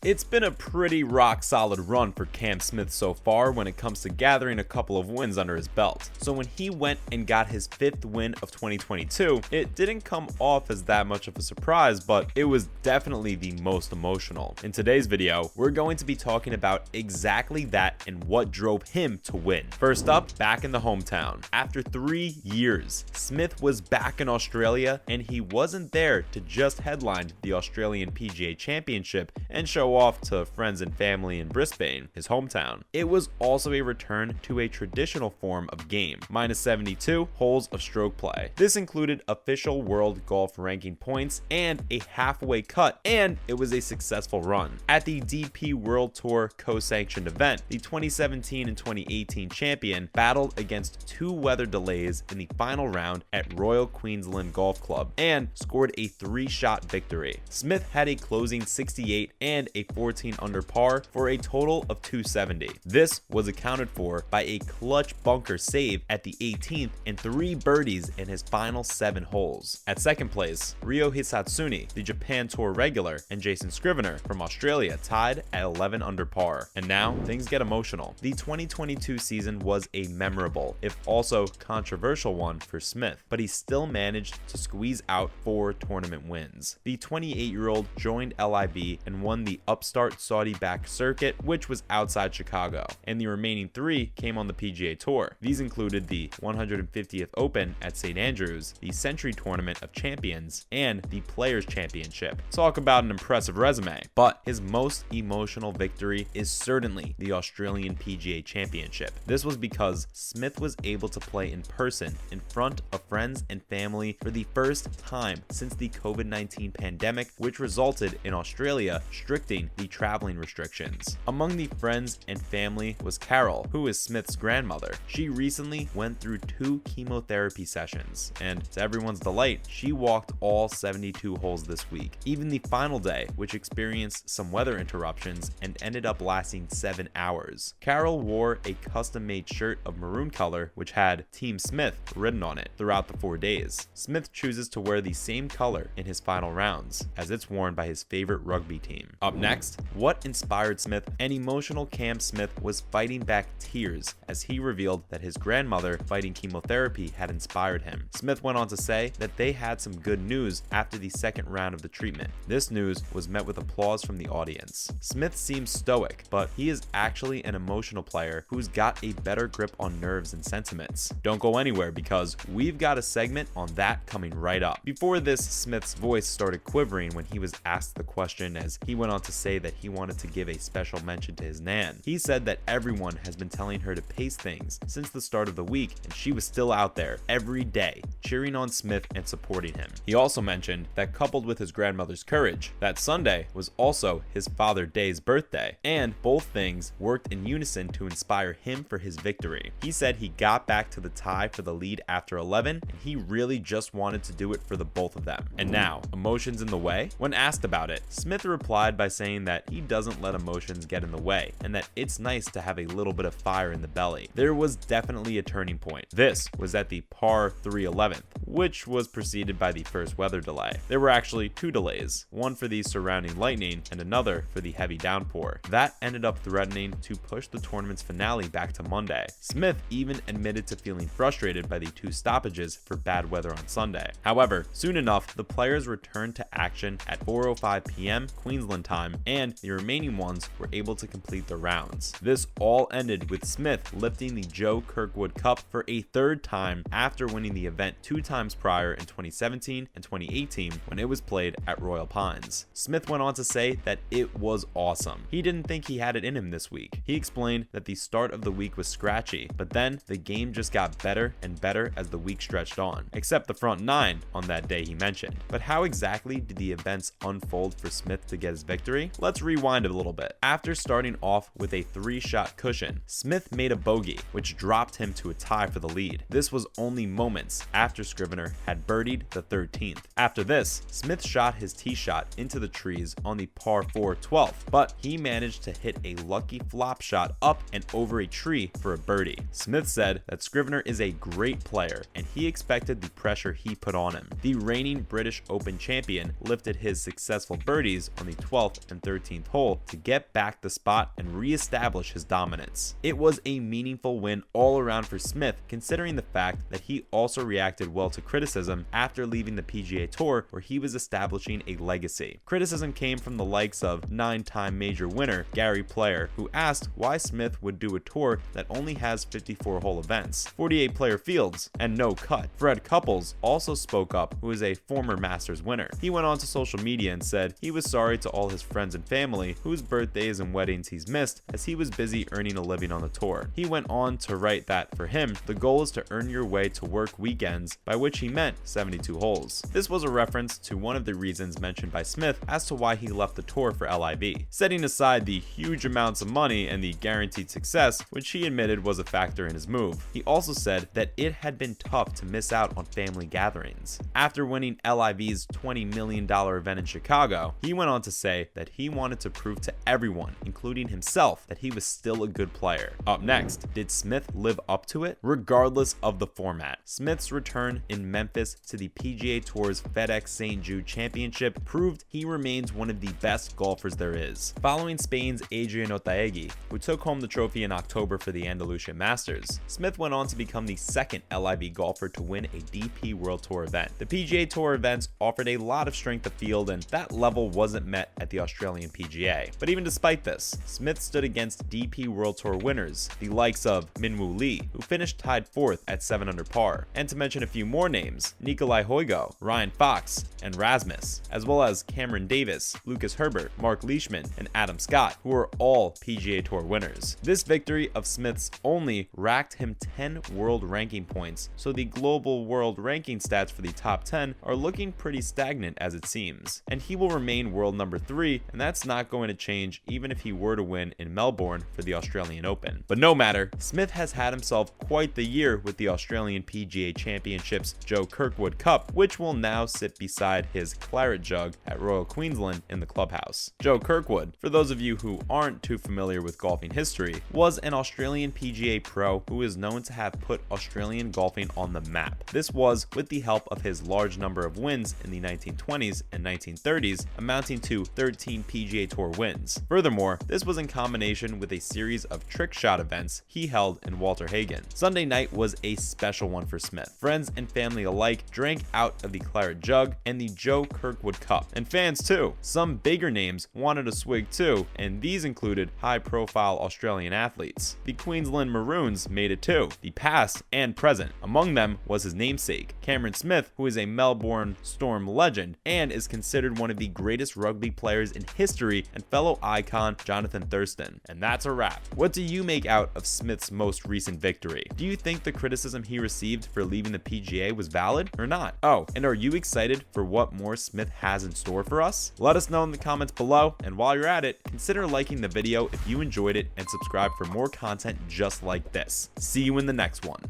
It's been a pretty rock-solid run for Cam Smith so far when it comes to gathering a couple of wins under his belt. So when he went and got his 5th win of 2022, it didn't come off as that much of a surprise, but it was definitely the most emotional. In today's video, we're going to be talking about exactly that and what drove him to win. First up, back in the hometown. After 3 years, Smith was back in Australia, and he wasn't there to just headline the Australian PGA Championship and show off to friends and family in Brisbane, his hometown. It was also a return to a traditional form of game, minus 72 holes of stroke play. This included official world golf ranking points and a halfway cut, and it was a successful run. At the DP World Tour co-sanctioned event, the 2017 and 2018 champion battled against 2 weather delays in the final round at Royal Queensland Golf Club and scored a 3-shot victory. Smith had a closing 68 and a 14 under par for a total of 270. This was accounted for by a clutch bunker save at the 18th and 3 birdies in his final 7 holes. At second place, Ryo Hisatsune, the Japan Tour regular, and Jason Scrivener from Australia tied at 11 under par. And now things get emotional. The 2022 season was a memorable, if also controversial one for Smith, but he still managed to squeeze out 4 tournament wins. The 28-year-old joined LIV and won the upstart Saudi-backed circuit, which was outside Chicago, and the remaining 3 came on the PGA Tour. These included the 150th Open at St. Andrews, the Sentry Tournament of Champions, and the Players Championship. Talk about an impressive resume, but his most emotional victory is certainly the Australian PGA Championship. This was because Smith was able to play in person in front of friends and family for the first time since the COVID-19 pandemic, which resulted in Australia restricting the traveling restrictions. Among the friends and family was Carol, who is Smith's grandmother. She recently went through 2 chemotherapy sessions, and to everyone's delight, she walked all 72 holes this week. Even the final day, which experienced some weather interruptions and ended up lasting 7 hours. Carol wore a custom-made shirt of maroon color, which had Team Smith written on it throughout the 4 days. Smith chooses to wear the same color in his final rounds, as it's worn by his favorite rugby team. Up next, what inspired Smith? An emotional Cam Smith was fighting back tears as he revealed that his grandmother fighting chemotherapy had inspired him. Smith went on to say that they had some good news after the second round of the treatment. This news was met with applause from the audience. Smith seems stoic, but he is actually an emotional player who's got a better grip on nerves and sentiments. Don't go anywhere because we've got a segment on that coming right up. Before this, Smith's voice started quivering when he was asked the question, as he went on to say that he wanted to give a special mention to his nan. He said that everyone has been telling her to pace things since the start of the week, and she was still out there every day cheering on Smith and supporting him. He also mentioned that coupled with his grandmother's courage, that Sunday was also his Father Day's birthday, and both things worked in unison to inspire him for his victory. He said he got back to the tie for the lead after 11, and he really just wanted to do it for the both of them. And now, emotions in the way? When asked about it, Smith replied by saying that he doesn't let emotions get in the way, and that it's nice to have a little bit of fire in the belly. There was definitely a turning point. This was at the par 3 11th, which was preceded by the first weather delay. There were actually 2 delays, one for the surrounding lightning and another for the heavy downpour. That ended up threatening to push the tournament's finale back to Monday. Smith even admitted to feeling frustrated by the 2 stoppages for bad weather on Sunday. However, soon enough, the players returned to action at 4:05 p.m. Queensland time, and the remaining ones were able to complete the rounds. This all ended with Smith lifting the Joe Kirkwood Cup for a 3rd time after winning the event 2 times prior in 2017 and 2018 when it was played at Royal Pines. Smith went on to say that it was awesome. He didn't think he had it in him this week. He explained that the start of the week was scratchy, but then the game just got better and better as the week stretched on, except the front 9 on that day he mentioned. But how exactly did the events unfold for Smith to get his victory? Let's rewind a little bit. After starting off with a 3-shot cushion, Smith made a bogey, which dropped him to a tie for the lead. This was only moments after Scrivener had birdied the 13th. After this, Smith shot his tee shot into the trees on the par 4 12th, but he managed to hit a lucky flop shot up and over a tree for a birdie. Smith said that Scrivener is a great player, and he expected the pressure he put on him. The reigning British Open champion lifted his successful birdies on the 12th and 13th hole to get back the spot and re-establish his dominance. It was a meaningful win all around for Smith, considering the fact that he also reacted well to criticism after leaving the PGA Tour, where he was establishing a legacy. Criticism came from the likes of 9-time major winner Gary Player, who asked why Smith would do a tour that only has 54-hole events, 48-player fields, and no cut. Fred Couples also spoke up, who is a former Masters winner. He went on to social media and said he was sorry to all his friends and family whose birthdays and weddings he's missed, as he was busy earning a living on the tour. He went on to write that for him, the goal is to earn your way to work weekends, by which he meant 72 holes. This was a reference to one of the reasons mentioned by Smith as to why he left the tour for LIV, setting aside the huge amounts of money and the guaranteed success, which he admitted was a factor in his move. He also said that it had been tough to miss out on family gatherings. After winning LIV's $20 million event in Chicago, he went on to say that he wanted to prove to everyone, including himself, that he was still a good player. Up next, did Smith live up to it? Regardless of the format, Smith's return in Memphis to the PGA Tour's FedEx St. Jude Championship proved he remains one of the best golfers there is. Following Spain's Adrian Otaegui, who took home the trophy in October for the Andalusia Masters, Smith went on to become the second LIV golfer to win a DP World Tour event. The PGA Tour events offered a lot of strength of field, and that level wasn't met at the Australian PGA. But even despite this, Smith stood against DP World Tour winners, the likes of Minwoo Lee, who finished tied 4th at 7 under par, and to mention a few more names, Nikolai Hoygo, Ryan Fox, and Rasmus, as well as Cameron Davis, Lucas Herbert, Mark Leishman, and Adam Scott, who are all PGA Tour winners. This victory of Smith's only racked him 10 world ranking points, so the global world ranking stats for the top 10 are looking pretty stagnant as it seems, and he will remain world number 3, and that's not going to change even if he were to win in Melbourne for the Australian Open. But no matter, Smith has had himself quite the year with the Australian PGA Championship's Joe Kirkwood Cup, which will now sit beside his claret jug at Royal Queensland in the clubhouse. Joe Kirkwood, for those of you who aren't too familiar with golfing history, was an Australian PGA pro who is known to have put Australian golfing on the map. This was with the help of his large number of wins in the 1920s and 1930s, amounting to 13 PGA Tour wins. Furthermore, this was in combination with a series of trick shot events he held in Walter Hagen. Sunday night was a special one for Smith. Friends and family alike drank out of the claret jug and the Joe Kirkwood Cup, and fans too. Some bigger names wanted a swig too, and these included high-profile Australian athletes. The Queensland Maroons made it too, the past and present. Among them was his namesake, Cameron Smith, who is a Melbourne Storm legend and is considered one of the greatest rugby players in history, and fellow icon Jonathan Thurston. And that's a wrap. What do you make out of Smith's most recent victory? Do you think the criticism he received for leaving the PGA was valid or not? Oh, and are you excited for what more Smith has in store for us? Let us know in the comments below, and while you're at it, consider liking the video if you enjoyed it and subscribe for more content just like this. See you in the next one.